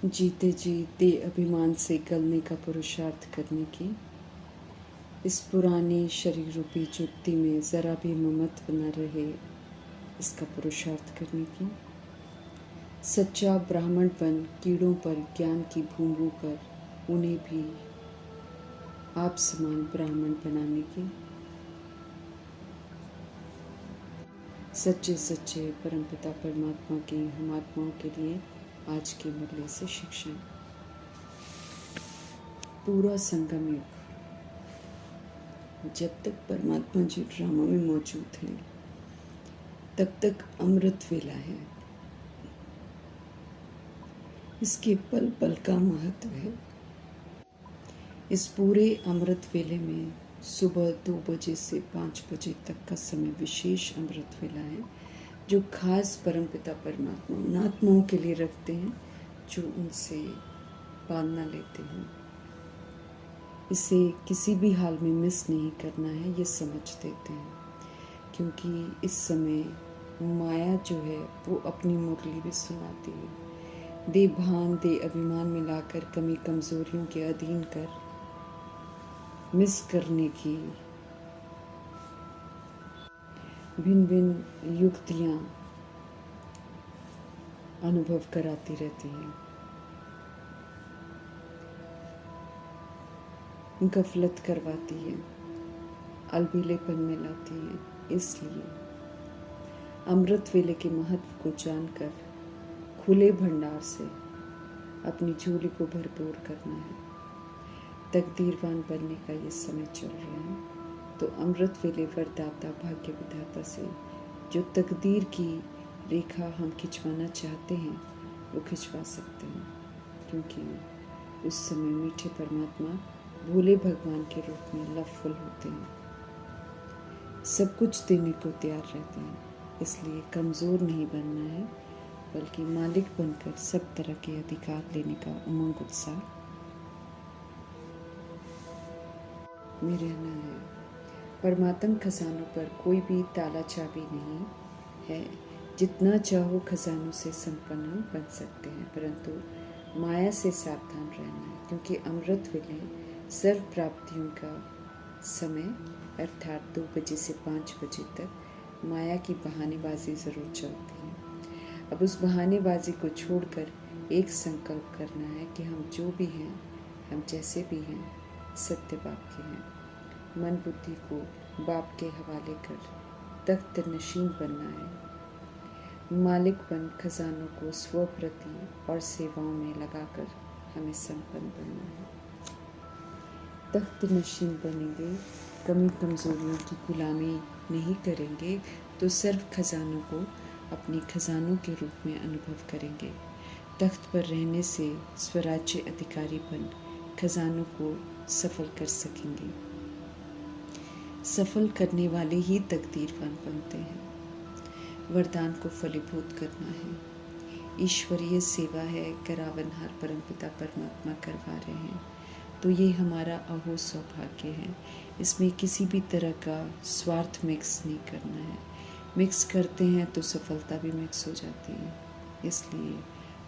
जीते जी दे अभिमान से गलने का पुरुषार्थ करने की, इस पुराने शरीर रूपी जुत्ती में ज़रा भी ममत्व न रहे, इसका पुरुषार्थ करने की, सच्चा ब्राह्मण बन कीड़ों पर ज्ञान की भूमू कर उन्हें भी आप समान ब्राह्मण बनाने की, सच्चे सच्चे परमपिता परमात्मा की हम आत्माओं के लिए आज के मुरली से शिक्षा। पूरा संगम युग, जब तक परमात्मा जी ड्रामा में मौजूद हैं तब तक अमृत वेला है। इसके पल पल का महत्व है। इस पूरे अमृत वेले में सुबह 2 बजे से 5 बजे तक का समय विशेष अमृत वेला है, जो खास परमपिता परमात्मा उन आत्माओं के लिए रखते हैं जो उनसे पालना लेते हैं। इसे किसी भी हाल में मिस नहीं करना है, ये समझ देते हैं, क्योंकि इस समय माया जो है वो अपनी मुरली भी सुनाती है। दे भान दे अभिमान मिलाकर कमी कमजोरियों के अधीन कर मिस करने की भिन्न भिन्न युक्तियाँ अनुभव कराती रहती हैं। गफलत करवाती है, अलबेलेपन में लाती है। इसलिए अमृत वेले के महत्व को जानकर खुले भंडार से अपनी झोली को भरपूर करना है। तकदीरवान बनने का ये समय चल रहा है, तो अमृत वेले वरदाता भाग्य विधाता से जो तकदीर की रेखा हम खिंचवाना चाहते हैं वो खिंचवा सकते हैं, क्योंकि उस समय मीठे परमात्मा भोले भगवान के रूप में लवफुल होते हैं, सब कुछ देने को तैयार रहते हैं। इसलिए कमज़ोर नहीं बनना है, बल्कि मालिक बनकर सब तरह के अधिकार लेने का उमंग उत्साह में रहना है। परमात्म खजानों पर कोई भी ताला चाबी नहीं है। जितना चाहो खजानों से संपन्न बन सकते हैं, परंतु माया से सावधान रहना है, क्योंकि अमृत वेले सर्व प्राप्तियों का समय अर्थात 2 बजे से 5 बजे तक माया की बहानेबाजी ज़रूर चलती है। अब उस बहानेबाजी को छोड़कर एक संकल्प करना है कि हम जो भी हैं, हम जैसे भी हैं, सत्य बाप के हैं। मन बुद्धि को बाप के हवाले कर तख्त नशीन बनना है। मालिक बन खजानों को स्वप्रति और सेवाओं में लगाकर हमें संपन्न बनना है। तख्त नशीन बनेंगे, कमी कमज़ोरियों की गुलामी नहीं करेंगे, तो सर्व खजानों को अपने खजानों के रूप में अनुभव करेंगे। तख्त पर रहने से स्वराज्य अधिकारी बन खजानों को सफल कर सकेंगे। सफल करने वाले ही तकदीरवान बनते हैं। वरदान को फलीभूत करना है। ईश्वरीय सेवा है, करावनहार परमपिता परमात्मा करवा रहे हैं, तो ये हमारा अहो सौभाग्य है। इसमें किसी भी तरह का स्वार्थ मिक्स नहीं करना है। मिक्स करते हैं तो सफलता भी मिक्स हो जाती है। इसलिए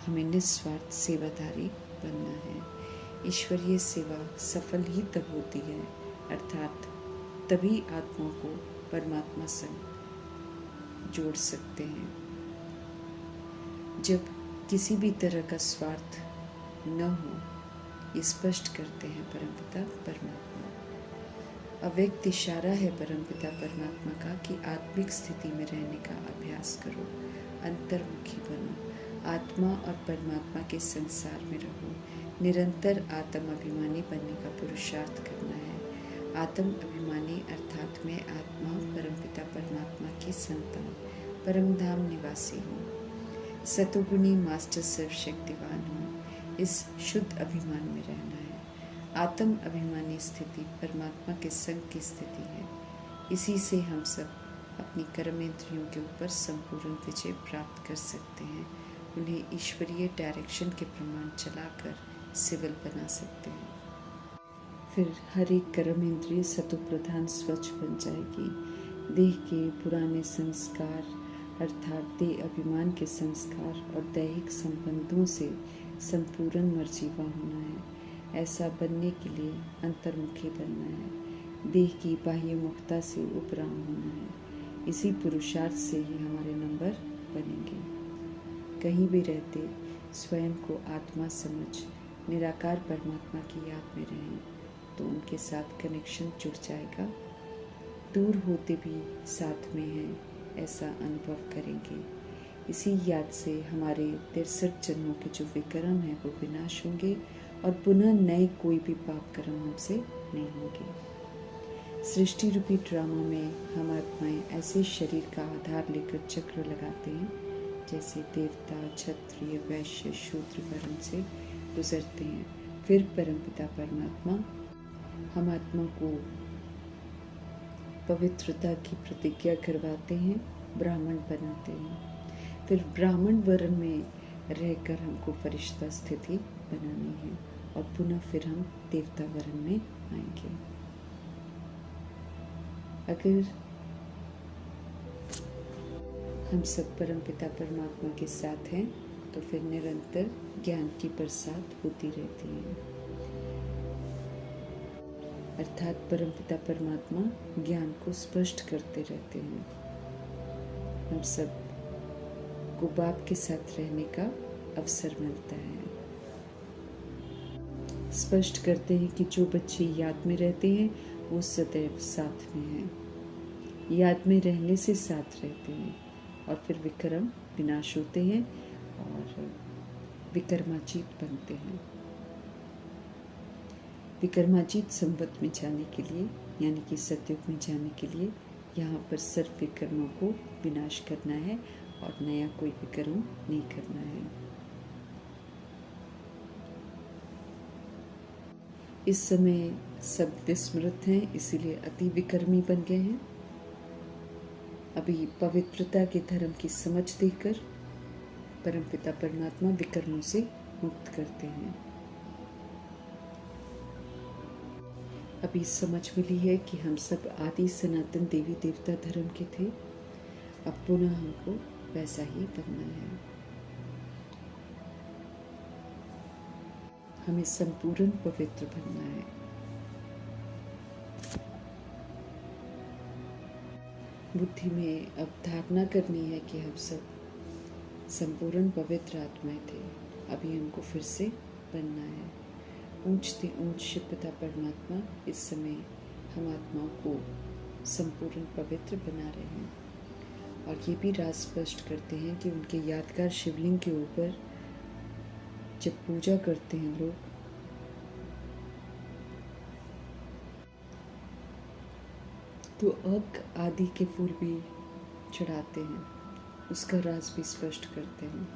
हमें निस्वार्थ सेवाधारी बनना है। ईश्वरीय सेवा सफल ही तब होती है, अर्थात तभी आत्माओं को परमात्मा संग जोड़ सकते हैं, जब किसी भी तरह का स्वार्थ न हो। ये स्पष्ट करते हैं परमपिता परमात्मा। अव्यक्त इशारा है परमपिता परमात्मा का कि आत्मिक स्थिति में रहने का अभ्यास करो, अंतर्मुखी बनो, आत्मा और परमात्मा के संसार में रहो। निरंतर आत्म अभिमानी बनने का पुरुषार्थ करना है। आत्म अभिमानी अर्थात मैं आत्मा परमपिता परमात्मा की संतान परम धाम निवासी हूँ, सतोगुणी मास्टर सर्वशक्तिवान हूँ। इस शुद्ध अभिमान में रहना है। आत्म अभिमानी स्थिति परमात्मा के संग की स्थिति है। इसी से हम सब अपनी कर्मेंद्रियों के ऊपर संपूर्ण विजय प्राप्त कर सकते हैं। उन्हें ईश्वरीय डायरेक्शन के प्रमाण चलाकर सिविल बना सकते हैं। फिर हर एक कर्मेंद्रिय सतो प्रधान स्वच्छ बन जाएगी। देह के पुराने संस्कार अर्थात देह अभिमान के संस्कार और दैहिक संबंधों से संपूर्ण मर्जीवा होना है। ऐसा बनने के लिए अंतर्मुखी बनना है, देह की बाह्य मुखता से उपराम होना है। इसी पुरुषार्थ से ही हमारे नंबर बनेंगे। कहीं भी रहते स्वयं को आत्मा समझ निराकार परमात्मा की याद में रहें तो उनके साथ कनेक्शन जुड़ जाएगा। दूर होते भी साथ में हैं ऐसा अनुभव करेंगे। इसी याद से हमारे 63 जन्मों के जो विक्रम हैं वो विनाश होंगे और पुनः नए कोई भी पाप कर्म हमसे नहीं होंगे। सृष्टि रूपी ड्रामा में हम आत्माएं ऐसे शरीर का आधार लेकर चक्र लगाते हैं जैसे देवता, क्षत्रिय, वैश्य, शूद्र वर्ण से गुजरते हैं। फिर परमपिता परमात्मा हम आत्मा को पवित्रता की प्रतिज्ञा करवाते हैं, ब्राह्मण बनाते हैं। फिर ब्राह्मण वर्ण में रहकर हमको फरिश्ता स्थिति बनानी है और पुनः फिर हम देवता वर्ण में आएंगे। अगर हम सब परमपिता परमात्मा के साथ हैं तो फिर निरंतर ज्ञान की बरसात होती रहती है। अर्थात परमपिता परमात्मा ज्ञान को स्पष्ट करते रहते हैं। हम सब को बाप के साथ रहने का अवसर मिलता है। स्पष्ट करते हैं कि जो बच्चे याद में रहते हैं वो सदैव साथ में हैं। याद में रहने से साथ रहते हैं और फिर विक्रम विनाश होते हैं और विक्रमाजीत बनते हैं। विक्रमाजीत संवत में जाने के लिए यानी कि सतयुग में जाने के लिए यहाँ पर सर्व विक्रमों को विनाश करना है और नया कोई विक्रम नहीं करना है। इस समय सब विस्मृत हैं, इसीलिए अति विक्रमी बन गए हैं। अभी पवित्रता के धर्म की समझ देकर परमपिता परमात्मा विक्रमों से मुक्त करते हैं। अभी समझ मिली है कि हम सब आदि सनातन देवी देवता धर्म के थे। अब पुनः हमको वैसा ही बनना है। हमें संपूर्ण पवित्र बनना है। बुद्धि में अब धारणा करनी है कि हम सब संपूर्ण पवित्र आत्माएं थे। अभी हमको फिर से बनना है। ऊंचते ऊंच पिता परमात्मा इस समय हम आत्माओं को संपूर्ण पवित्र बना रहे हैं और ये भी राज स्पष्ट करते हैं कि उनके यादगार शिवलिंग के ऊपर जब पूजा करते हैं लोग तो अग आदि के फूल भी चढ़ाते हैं। उसका राज भी स्पष्ट करते हैं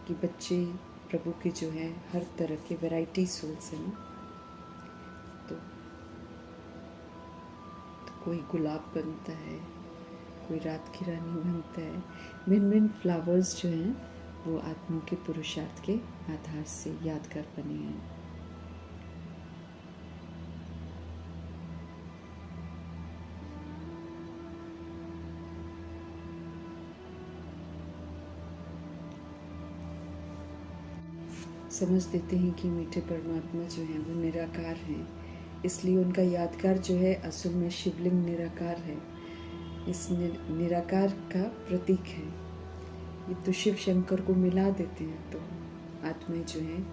कि बच्चे प्रभु के जो है हर तरह के वैरायटी सोल्स हैं। तो कोई गुलाब बनता है, कोई रात की रानी बनता है। भिन्न भिन्न फ्लावर्स जो हैं वो आत्माओं के पुरुषार्थ के आधार से यादगार बने हैं। समझ देते हैं कि मीठे परमात्मा जो हैं वो निराकार हैं, इसलिए उनका यादगार जो है असल में शिवलिंग निराकार है। इस निराकार का प्रतीक है। ये तो शिव शंकर को मिला देते हैं तो आत्माएं जो हैं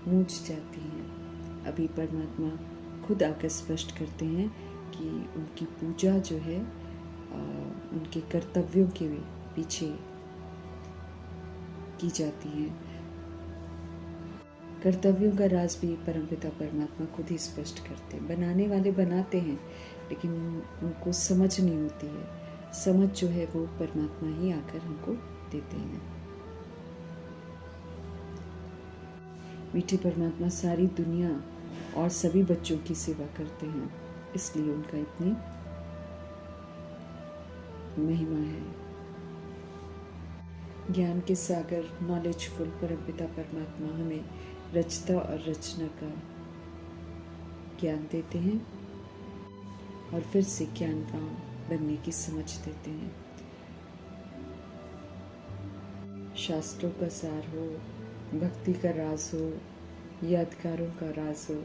मूझ जाती हैं। अभी परमात्मा खुद आकर स्पष्ट करते हैं कि उनकी पूजा जो है उनके कर्तव्यों के पीछे की जाती है। कर्तव्यों का राज भी परमपिता परमात्मा खुद ही स्पष्ट करते हैं। बनाने वाले बनाते हैं लेकिन उनको समझ नहीं होती है। समझ जो है वो परमात्मा ही आकर हमको देते हैं। मीठे परमात्मा सारी दुनिया और सभी बच्चों की सेवा करते हैं, इसलिए उनका इतनी महिमा है। ज्ञान के सागर नॉलेजफुल परमपिता परमात्मा हमें रचता और रचना का ज्ञान देते हैं और फिर से ज्ञानवान बनने की समझ देते हैं। शास्त्रों का सार हो, भक्ति का राज हो, यादगारों का राज हो,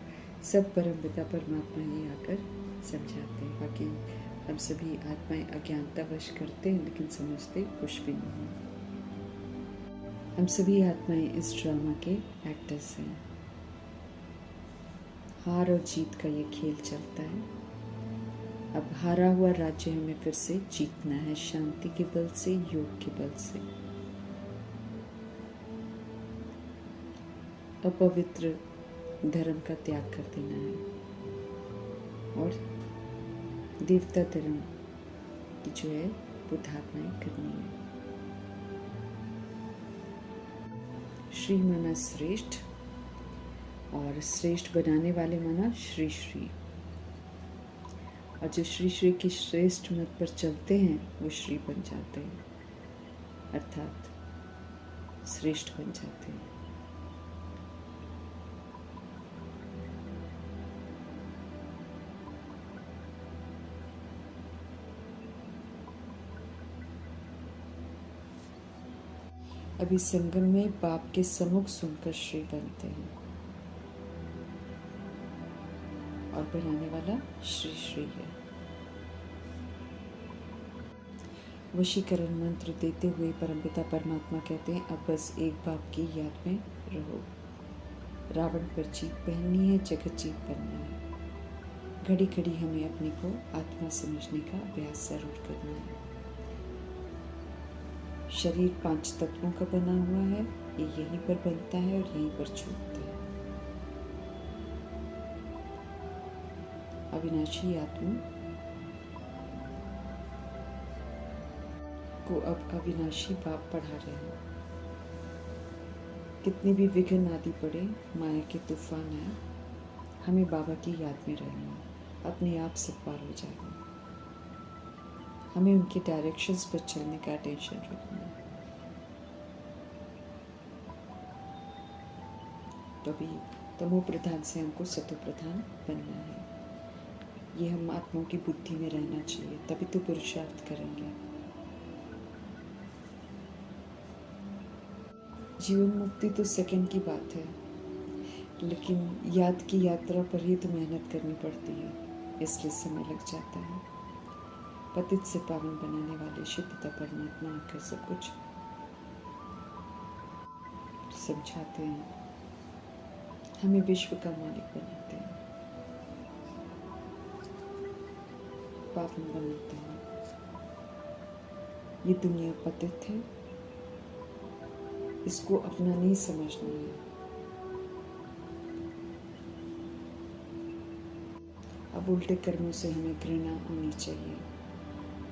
सब परमपिता परमात्मा ही आकर समझाते हैं। बाकी हम सभी आत्माएं अज्ञानतावश करते हैं, लेकिन समझते कुछ भी नहीं। हम सभी आत्माएं इस ड्रामा के एक्टर्स हैं। हार और जीत का ये खेल चलता है। अब हारा हुआ राज्य हमें फिर से जीतना है, शांति के बल से, योग के बल से। अपवित्र धर्म का त्याग कर देना है और देवता धर्म की जो है वो धारणाएं करनी है। श्री माना श्रेष्ठ और श्रेष्ठ बनाने वाले माना श्री श्री, और जो श्री श्री की श्रेष्ठ मत पर चलते हैं वो श्री बन जाते हैं, अर्थात श्रेष्ठ बन जाते हैं। अभी संगम में बाप के सम्मुख सुनकर श्री बनते हैं और बनाने वाला श्री श्री है। वशीकरण मंत्र देते हुए परमपिता परमात्मा कहते हैं, अब बस एक बाप की याद में रहो। रावण पर जीत पहननी है, जगत जीत बनना है। घड़ी घड़ी हमें अपने को आत्मा समझने का अभ्यास जरूर करना है। शरीर 5 तत्वों का बना हुआ है, ये यहीं पर बनता है और यहीं पर छूटता है। अविनाशी आत्मा को अब अविनाशी बाप पढ़ा रहे हैं। कितने भी विघ्न आदि पड़े, माया के तूफान आए, हमें बाबा की याद में रहना, अपने आप सब पार हो जाएगा। हमें उनके डायरेक्शंस पर चलने का टेंशन रखना है। तभी तमो प्रधान से हमको सतो प्रधान बनना है। ये हम आत्माओं की बुद्धि में रहना चाहिए, तभी तो पुरुषार्थ करेंगे। जीवन मुक्ति तो सेकंड की बात है, लेकिन याद की यात्रा पर ही तो मेहनत करनी पड़ती है, इसलिए समय लग जाता है। पतित से पावन बनाने वाले शिव पिता परमात्मा आकर सब कुछ समझाते हैं, हमें विश्व का मालिक बनाते हैं, पावन बनाते हैं। ये दुनिया पतित है, इसको अपना नहीं समझना है। अब उल्टे कर्मों से हमें घृणा होनी चाहिए।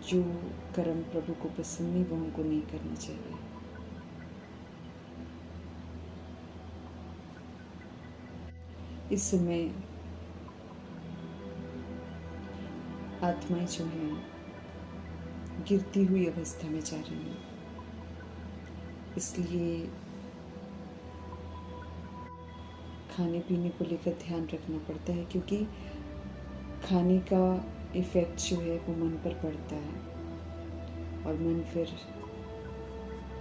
जो कर्म प्रभु को पसंद नहीं, वो हमको नहीं करना चाहिए। इस समय आत्माएं जो हैं गिरती हुई अवस्था में जा रही हैं, इसलिए खाने पीने को लेकर ध्यान रखना पड़ता है, क्योंकि खाने का इफ़ेक्ट जो है वो मन पर पड़ता है और मन फिर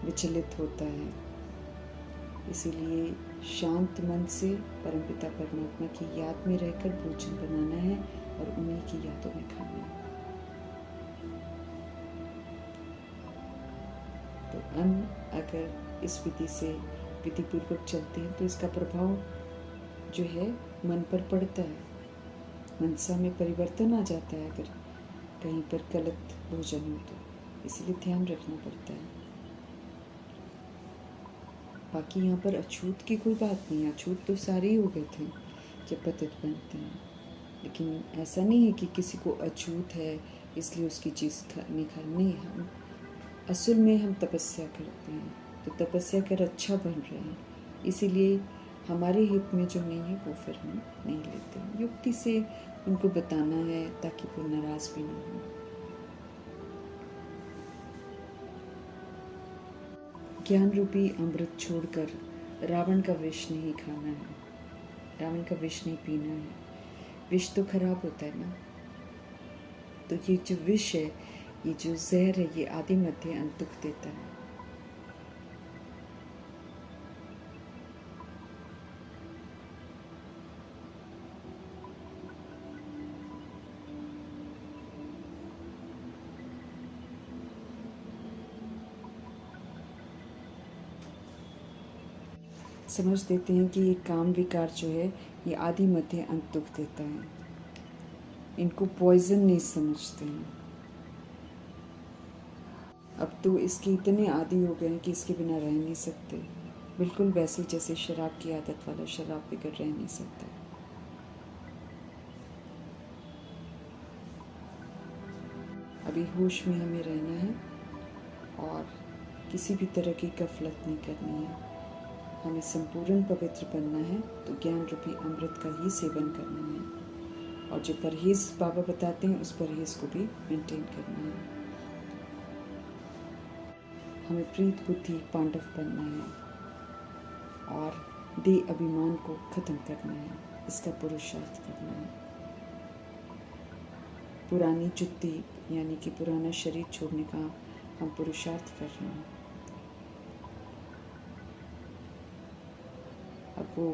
विचलित होता है। इसीलिए शांत मन से परमपिता परमात्मा की याद में रहकर भोजन बनाना है और उन्हीं की यादों में खाना है। तो अन्न अगर इस विधि से विधिपूर्वक चलते हैं तो इसका प्रभाव जो है मन पर पड़ता है, मनसा में परिवर्तन आ जाता है अगर कहीं पर गलत भोजन हो तो, इसलिए ध्यान रखना पड़ता है। बाकी यहाँ पर अछूत की कोई बात नहीं है, अछूत तो सारे ही हो गए थे जब पतित बनते हैं, लेकिन ऐसा नहीं है कि किसी को अछूत है इसलिए उसकी चीज़ नहीं खानी। हम असल में हम तपस्या करते हैं, तो तपस्या कर अच्छा बन रहे हैं, इसीलिए हमारे हित में जो नहीं है वो फिर हम नहीं लेते। युक्ति से उनको बताना है ताकि वो नाराज़ भी ना हो। ज्ञान रूपी अमृत छोड़कर रावण का विष नहीं खाना है, रावण का विष नहीं पीना है। विष तो खराब होता है ना, तो ये जो विष है, ये जो जहर है, ये आदि मध्य अंत दुख देता है। समझ देते हैं कि ये काम विकार जो है ये आदि मध्य अंत दुख देता है, इनको पॉइजन नहीं समझते हैं। अब तो इसके इतने आदी हो गए हैं कि इसके बिना रह नहीं सकते, बिल्कुल वैसे जैसे शराब की आदत वाला शराब बगैर रह नहीं सकता। अभी होश में हमें रहना है और किसी भी तरह की गफलत नहीं करनी है। हमें संपूर्ण पवित्र बनना है तो ज्ञान रूपी अमृत का ही सेवन करना है, और जो परहेज बाबा बताते हैं उस परहेज को भी मेंटेन करना है। हमें प्रीत बुद्धि पांडव बनना है और देह अभिमान को खत्म करना है, इसका पुरुषार्थ करना है। पुरानी जुत्ती यानी कि पुराना शरीर छोड़ने का हम पुरुषार्थ कर रहे हैं। अब वो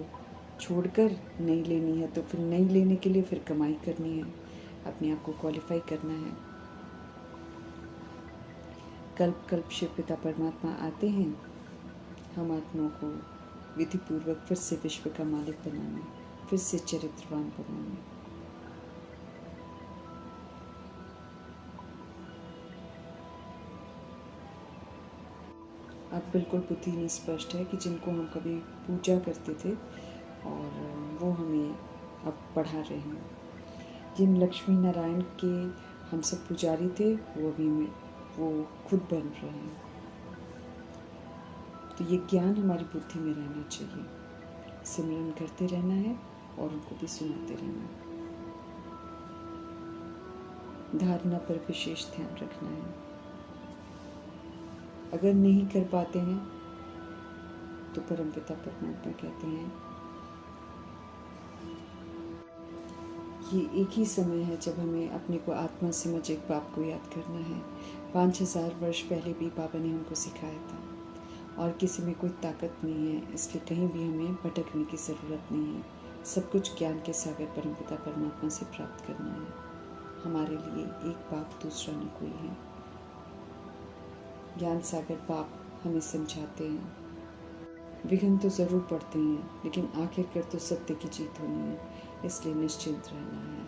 छोड़कर नई लेनी है तो फिर नई लेने के लिए फिर कमाई करनी है, अपने आप को क्वालिफाई करना है। कल्प कल्प शिव पिता परमात्मा आते हैं हम आत्माओं को विधि पूर्वक फिर से विश्व का मालिक बनाने, फिर से चरित्रवान बनाने। अब बिल्कुल बुद्धि में स्पष्ट है कि जिनको हम कभी पूजा करते थे और वो हमें अब पढ़ा रहे हैं। जिन लक्ष्मी नारायण के हम सब पुजारी थे वो खुद बन रहे हैं। तो ये ज्ञान हमारी बुद्धि में रहना चाहिए, सिमरन करते रहना है और उनको भी सुनाते रहना है। धारणा पर विशेष ध्यान रखना है। अगर नहीं कर पाते हैं तो परमपिता परमात्मा कहते हैं ये एक ही समय है जब हमें अपने को आत्मा समझ एक बाप को याद करना है। 5000 वर्ष पहले भी बाबा ने हमको सिखाया था और किसी में कोई ताकत नहीं है, इसलिए कहीं भी हमें भटकने की ज़रूरत नहीं है। सब कुछ ज्ञान के सागर परमपिता परमात्मा से प्राप्त करना है। हमारे लिए एक बाप दूसरा न कोई है। ज्ञान सागर बाप हमें समझाते हैं। विघ्न तो ज़रूर पड़ते हैं लेकिन आखिरकार तो सत्य की जीत होनी है, इसलिए निश्चिंत रहना है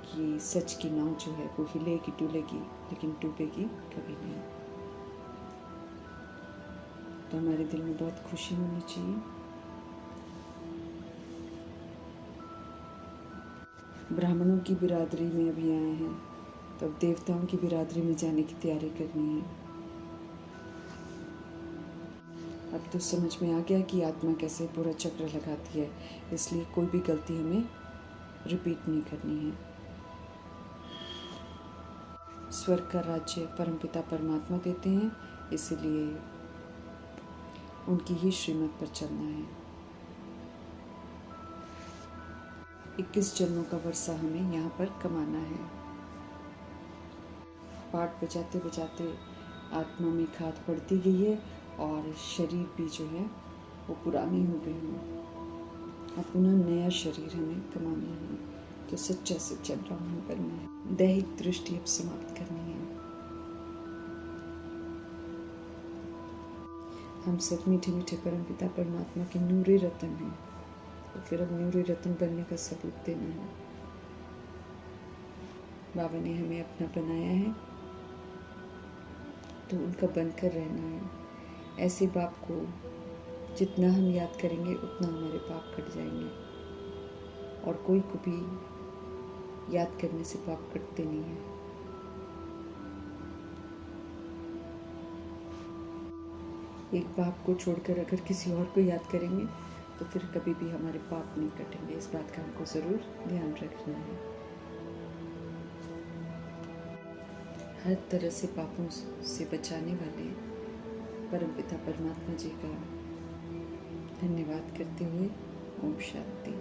कि सच की नाव जो है वो हिलेगी डुलेगी लेकिन डूबेगी कभी नहीं। तो हमारे दिल में बहुत खुशी होनी चाहिए। ब्राह्मणों की बिरादरी में अभी आए हैं तो अब देवताओं की बिरादरी में जाने की तैयारी करनी है। अब तो समझ में आ गया कि आत्मा कैसे पूरा चक्र लगाती है, इसलिए कोई भी गलती हमें रिपीट नहीं करनी है। स्वर्ग का राज्य परमपिता परमात्मा देते हैं, इसलिए उनकी ही श्रीमत पर चलना है। 21 जन्मों का वर्षा हमें यहाँ पर कमाना है। पाठ बजाते बजाते आत्मा में खाद बढ़ती गई है और शरीर भी जो है वो पुरानी हो गई है। अब पुनः नया शरीर हमें कमाना है, तो सच्चा सच्चा ब्राह्मण बनना है। दैहिक दृष्टि अब समाप्त करनी है। हम सब मीठे मीठे परमपिता परमात्मा के नूरे रतन हैं, तो फिर अब नूरे रतन बनने का सबूत देना है। बाबा ने हमें अपना बनाया है तो उनका बनकर रहना है। ऐसे बाप को जितना हम याद करेंगे उतना हमारे पाप कट जाएंगे, और कोई को भी याद करने से पाप कटते नहीं हैं। एक बाप को छोड़कर अगर किसी और को याद करेंगे तो फिर कभी भी हमारे पाप नहीं कटेंगे। इस बात का हमको ज़रूर ध्यान रखना है। हर तरह से पापों से बचाने वाले परमपिता परमात्मा जी का धन्यवाद करते हुए ओम शांति।